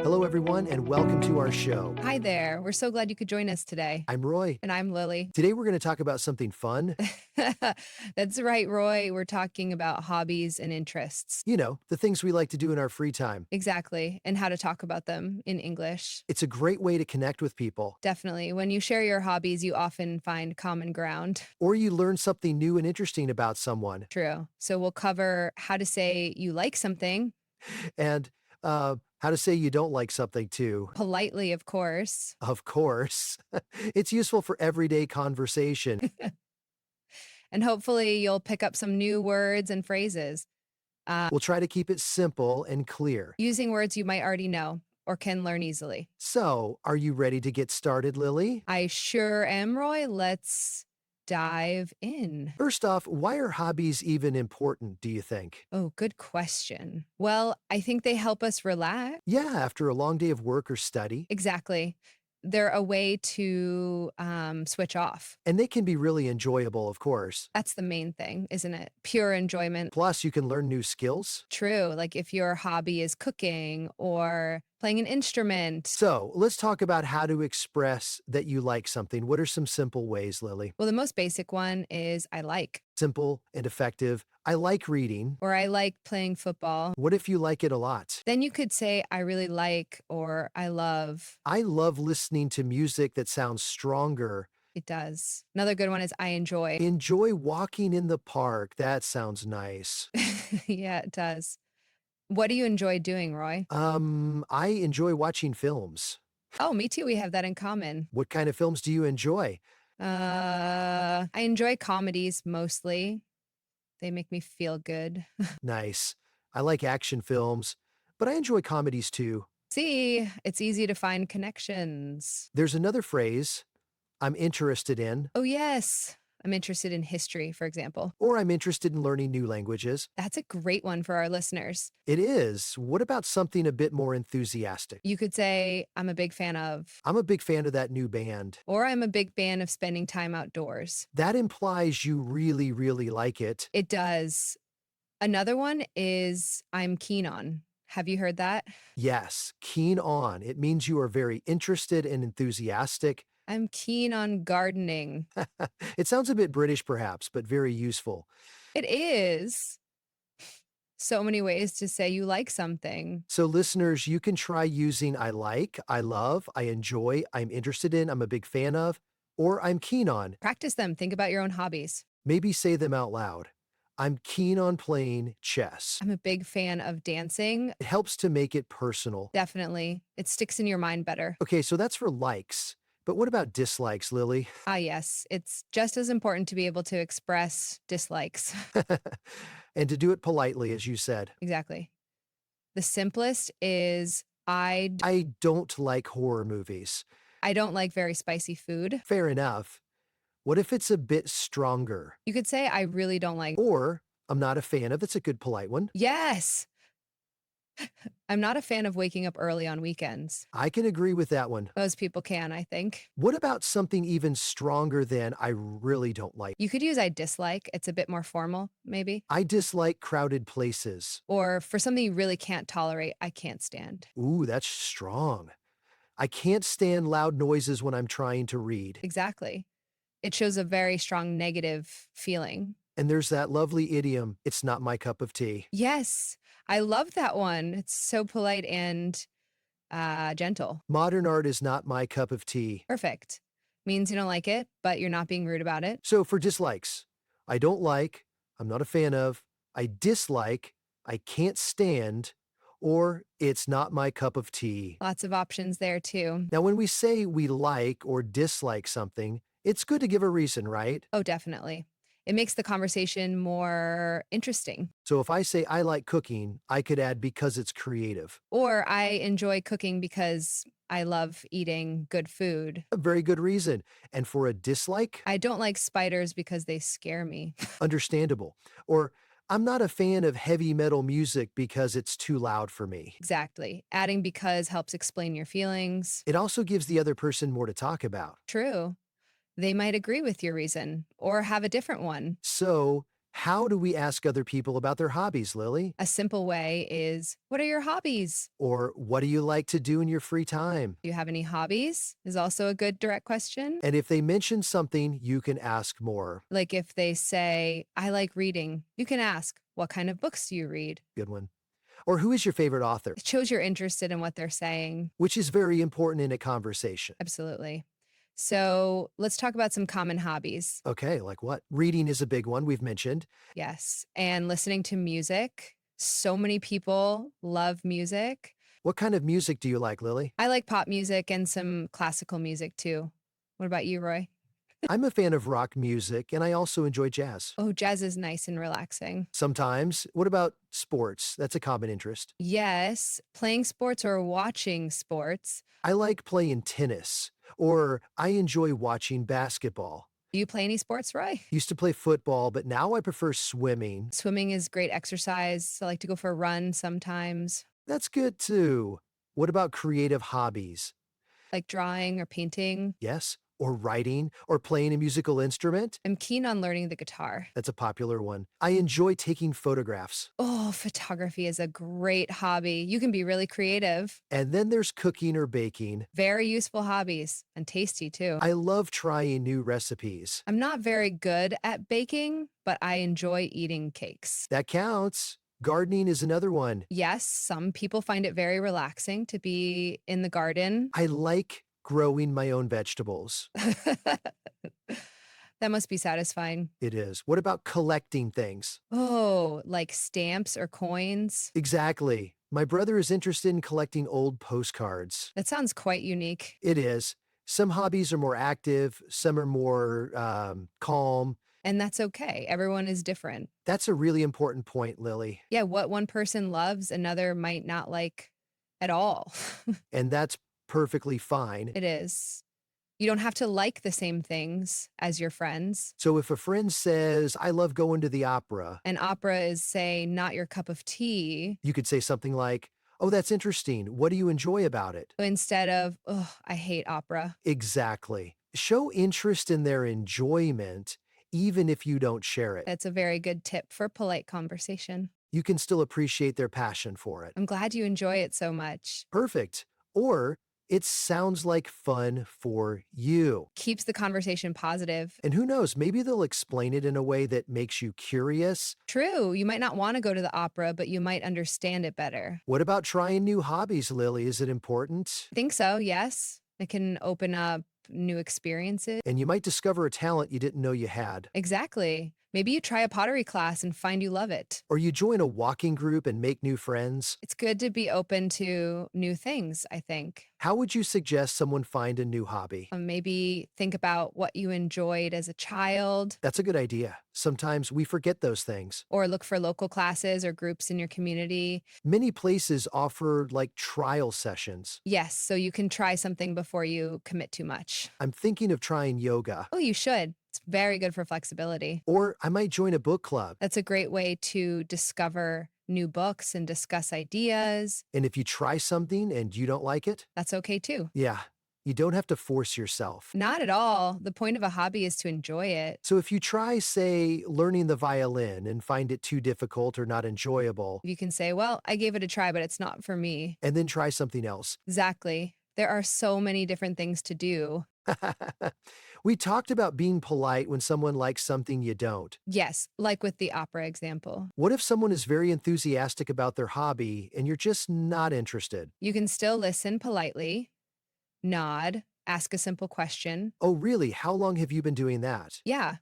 Hello, everyone, and welcome to our show. Hi there. We're so glad you could join us today. I'm Roy. And I'm Lily. Today, we're going to talk about something fun. That's right, Roy. We're talking about hobbies and interests. You know, the things we like to do in our free time. Exactly. And how to talk about them in English. It's a great way to connect with people, Definitely. When you share your hobbies, you often find common ground. or you learn something new and interesting about someone. True. So we'll cover how to say you like something And how to say you don't like something, too. politely, of course. Of course. It's useful for everyday conversation. And hopefully you'll pick up some new words and phrases We'll try to keep it simple and clear. using words you might already know or can learn easily. So, are you ready to get started, Lily? I sure am, Roy. Let's dive in. First off, why are hobbies even important, do you think? Oh, good question. Well, I think they help us relax. Yeah, after a long day of work or study. Exactly. They're a way to switch off. And they can be really enjoyable, of course. That's the main thing, isn't it? Pure enjoyment. Plus, you can learn new skills. True. Like if your hobby is cooking or playing an instrument. So, let's talk about how to express that you like something. What are some simple ways, Lily? Well, the most basic one is I like, Simple and effective. I like reading. or I like playing football. What if you like it a lot? Then you could say I really like, or I love. I love listening to music that sounds stronger. It does. Another good one is I enjoy. Enjoy walking in the park. That sounds nice. Yeah, it does. What do you enjoy doing, Roy? I enjoy watching films. Oh, me too. We have that in common. What kind of films do you enjoy? I enjoy comedies mostly. They make me feel good. Nice. I like action films, but I enjoy comedies too. See, it's easy to find connections. There's another phrase I'm interested in, Oh, yes. I'm interested in history, for example. or I'm interested in learning new languages. That's a great one for our listeners. It is. What about something a bit more enthusiastic? You could say, I'm a big fan of, I'm a big fan of that new band. or I'm a big fan of spending time outdoors. That implies you really, really like it. It does. Another one is I'm keen on. Have you heard that? Yes, keen on. It means you are very interested and enthusiastic. I'm keen on gardening. It sounds a bit British, perhaps, but very useful. It is. So many ways to say you like something. So, listeners, you can try using I like, I love, I enjoy, I'm interested in, I'm a big fan of, or I'm keen on. Practice them. Think about your own hobbies. Maybe say them out loud. I'm keen on playing chess. I'm a big fan of dancing. It helps to make it personal. Definitely. It sticks in your mind better. Okay, so that's for likes. But what about dislikes, Lily? Ah, yes. It's just as important to be able to express dislikes. And to do it politely, as you said. Exactly. The simplest is I don't like horror movies. I don't like very spicy food. Fair enough. What if it's a bit stronger? You could say I really don't like. Or I'm not a fan of, it's a good polite one. Yes. I'm not a fan of waking up early on weekends. I can agree with that one. Most people can, I think. What about something even stronger than I really don't like? You could use I dislike. It's a bit more formal, maybe. I dislike crowded places. Or for something you really can't tolerate, I can't stand. Ooh, that's strong. I can't stand loud noises when I'm trying to read. Exactly. It shows a very strong negative feeling. And there's that lovely idiom, it's not my cup of tea. Yes, I love that one. It's so polite and gentle. Modern art is not my cup of tea. Perfect. Means you don't like it, but you're not being rude about it. So for dislikes, I don't like, I'm not a fan of, I dislike, I can't stand, or it's not my cup of tea. Lots of options there too. Now, when we say we like or dislike something, it's good to give a reason, right? Oh, definitely. It makes the conversation more interesting. So if I say I like cooking, I could add because it's creative. Or I enjoy cooking because I love eating good food. A very good reason. And for a dislike, I don't like spiders because they scare me. understandable. Or I'm not a fan of heavy metal music because it's too loud for me. Exactly. Adding because helps explain your feelings. It also gives the other person more to talk about. True. They might agree with your reason or have a different one. So How do we ask other people about their hobbies, Lily? A simple way is, what are your hobbies? Or what do you like to do in your free time? Do you have any hobbies? Is also a good direct question. And if they mention something, you can ask more. Like if they say, I like reading, you can ask, what kind of books do you read? Good one. Or who is your favorite author? It shows you're interested in what they're saying. Which is very important in a conversation. Absolutely. So let's talk about some common hobbies. Okay, like what? Reading is a big one we've mentioned. Yes. And listening to music. So many people love music. What kind of music do you like, Lily? I like pop music and some classical music too. What about you, Roy? I'm a fan of rock music, and I also enjoy jazz. Oh, jazz is nice and relaxing. Sometimes. What about sports? That's a common interest. Yes, playing sports or watching sports. I like playing tennis, or I enjoy watching basketball. Do you play any sports, Roy? Used to play football, but now I prefer swimming. Swimming is great exercise. I like to go for a run sometimes, That's good too. What about creative hobbies? like drawing or painting. Yes, or writing, or playing a musical instrument? I'm keen on learning the guitar. That's a popular one. I enjoy taking photographs. Oh, photography is a great hobby. You can be really creative. And then there's cooking or baking. Very useful hobbies and tasty too. I love trying new recipes. I'm not very good at baking, but I enjoy eating cakes. That counts. Gardening is another one. Yes, some people find it very relaxing to be in the garden. I like growing my own vegetables. That must be satisfying. It is. What about collecting things? Oh, like stamps or coins? Exactly. My brother is interested in collecting old postcards. That sounds quite unique. It is. Some hobbies are more active, some are more calm. And that's okay. Everyone is different. That's a really important point, Lily. Yeah, what one person loves, another might not like at all. And that's perfectly fine. It is. You don't have to like the same things as your friends. So if a friend says, I love going to the opera, And opera is, say, not your cup of tea, you could say something like, oh, that's interesting. What do you enjoy about it? instead of, oh, I hate opera. Exactly. Show interest in their enjoyment, even if you don't share it. That's a very good tip for polite conversation. You can still appreciate their passion for it. I'm glad you enjoy it so much. Perfect. Or it sounds like fun for you. Keeps the conversation positive. And who knows, maybe they'll explain it in a way that makes you curious. True, you might not want to go to the opera, but you might understand it better. What about trying new hobbies, Lily? Is it important? I think so, yes. It can open up new experiences. And you might discover a talent you didn't know you had. Exactly. Maybe you try a pottery class and find you love it. Or you join a walking group and make new friends. It's good to be open to new things, I think. How would you suggest someone find a new hobby? Maybe think about what you enjoyed as a child, That's a good idea. Sometimes we forget those things. or look for local classes or groups in your community. Many places offer like trial sessions. Yes, so you can try something before you commit too much. I'm thinking of trying yoga. Oh, you should. It's very good for flexibility. Or I might join a book club. That's a great way to discover new books and discuss ideas. And if you try something and you don't like it, That's okay too. yeah, you don't have to force yourself. Not at all. The point of a hobby is to enjoy it. So if you try, say, learning the violin and find it too difficult or not enjoyable, You can say, well, I gave it a try, but it's not for me. and then try something else. Exactly. There are so many different things to do. We talked about being polite when someone likes something you don't. Yes, like with the opera example. What if someone is very enthusiastic about their hobby and you're just not interested? You can still listen politely, nod, ask a simple question. Oh, really? How long have you been doing that? Yeah,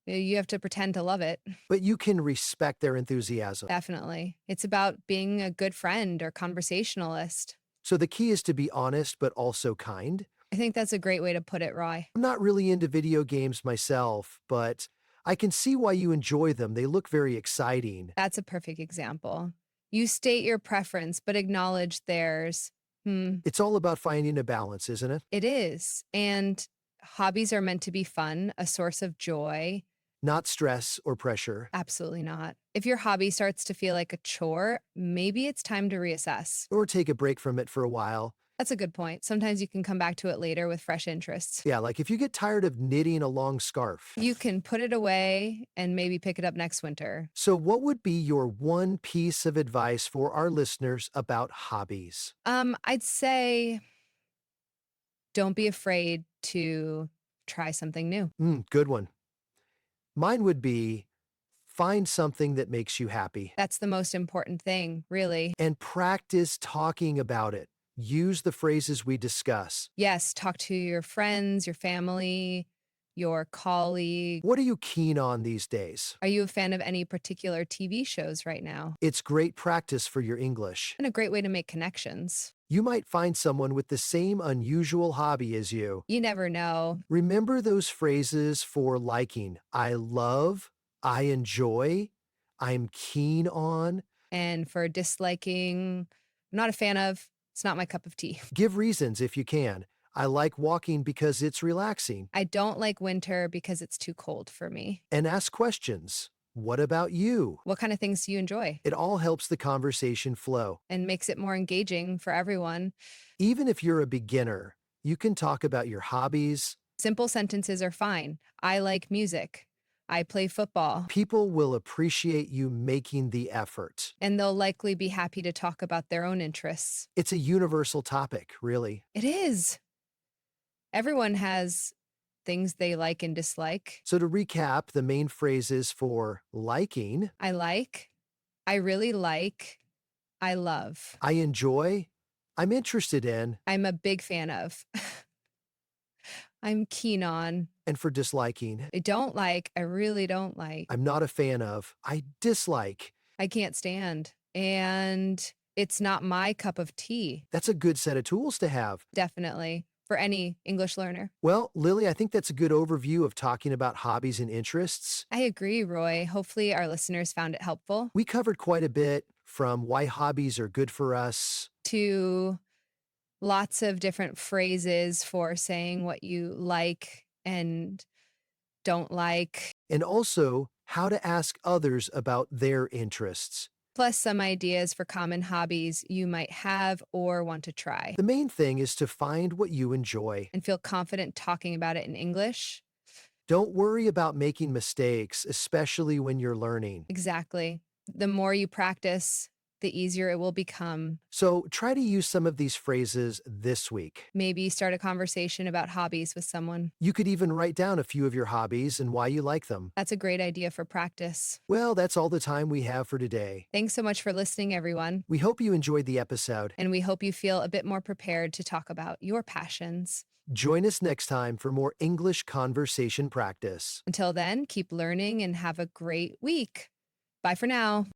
you have to pretend to love it. But you can respect their enthusiasm. Definitely. It's about being a good friend or conversationalist. So the key is to be honest, but also kind. I think that's a great way to put it, Roy. I'm not really into video games myself, but I can see why you enjoy them. They look very exciting. That's a perfect example. You state your preference, but acknowledge theirs. It's all about finding a balance, isn't it? It is. And hobbies are meant to be fun, a source of joy. Not stress or pressure. Absolutely not. If your hobby starts to feel like a chore, maybe it's time to reassess. Or take a break from it for a while. That's a good point. Sometimes you can come back to it later with fresh interests. Yeah, like if you get tired of knitting a long scarf. You can put it away and maybe pick it up next winter. So, what would be your one piece of advice for our listeners about hobbies? I'd say don't be afraid to try something new. Good one. Mine would be find something that makes you happy That's the most important thing, really. and practice talking about it. Use the phrases we discuss. Yes, talk to your friends, your family, your colleague. What are you keen on these days? Are you a fan of any particular TV shows right now? It's great practice for your English. And a great way to make connections. You might find someone with the same unusual hobby as you. You never know. Remember those phrases for liking. I love, I enjoy, I'm keen on. And for disliking, I'm not a fan of, it's not my cup of tea. Give reasons if you can. I like walking because it's relaxing. I don't like winter because it's too cold for me. And ask questions. What about you? What kind of things do you enjoy? It all helps the conversation flow. And makes it more engaging for everyone. Even if you're a beginner, you can talk about your hobbies. Simple sentences are fine. I like music. I play football. People will appreciate you making the effort. And they'll likely be happy to talk about their own interests. It's a universal topic, really. It is. Everyone has things they like and dislike. So, to recap, the main phrases for liking, I like, I really like, I love, I enjoy, I'm interested in, I'm a big fan of, I'm keen on, and for disliking, I don't like, I really don't like, I'm not a fan of, I dislike. I can't stand, and it's not my cup of tea, That's a good set of tools to have. definitely, for any English learner. Well, Lily, I think that's a good overview of talking about hobbies and interests. I agree, Roy. Hopefully, our listeners found it helpful We covered quite a bit from why hobbies are good for us. to lots of different phrases for saying what you like and don't like, And also how to ask others about their interests. plus some ideas for common hobbies you might have or want to try, The main thing is to find what you enjoy. and feel confident talking about it in English. Don't worry about making mistakes, especially when you're learning. Exactly. The more you practice, the easier it will become. So try to use some of these phrases this week. Maybe start a conversation about hobbies with someone. You could even write down a few of your hobbies and why you like them. That's a great idea for practice. Well, that's all the time we have for today. Thanks so much for listening, everyone. We hope you enjoyed the episode. And we hope you feel a bit more prepared to talk about your passions. Join us next time for more English conversation practice. Until then, keep learning and have a great week. Bye for now.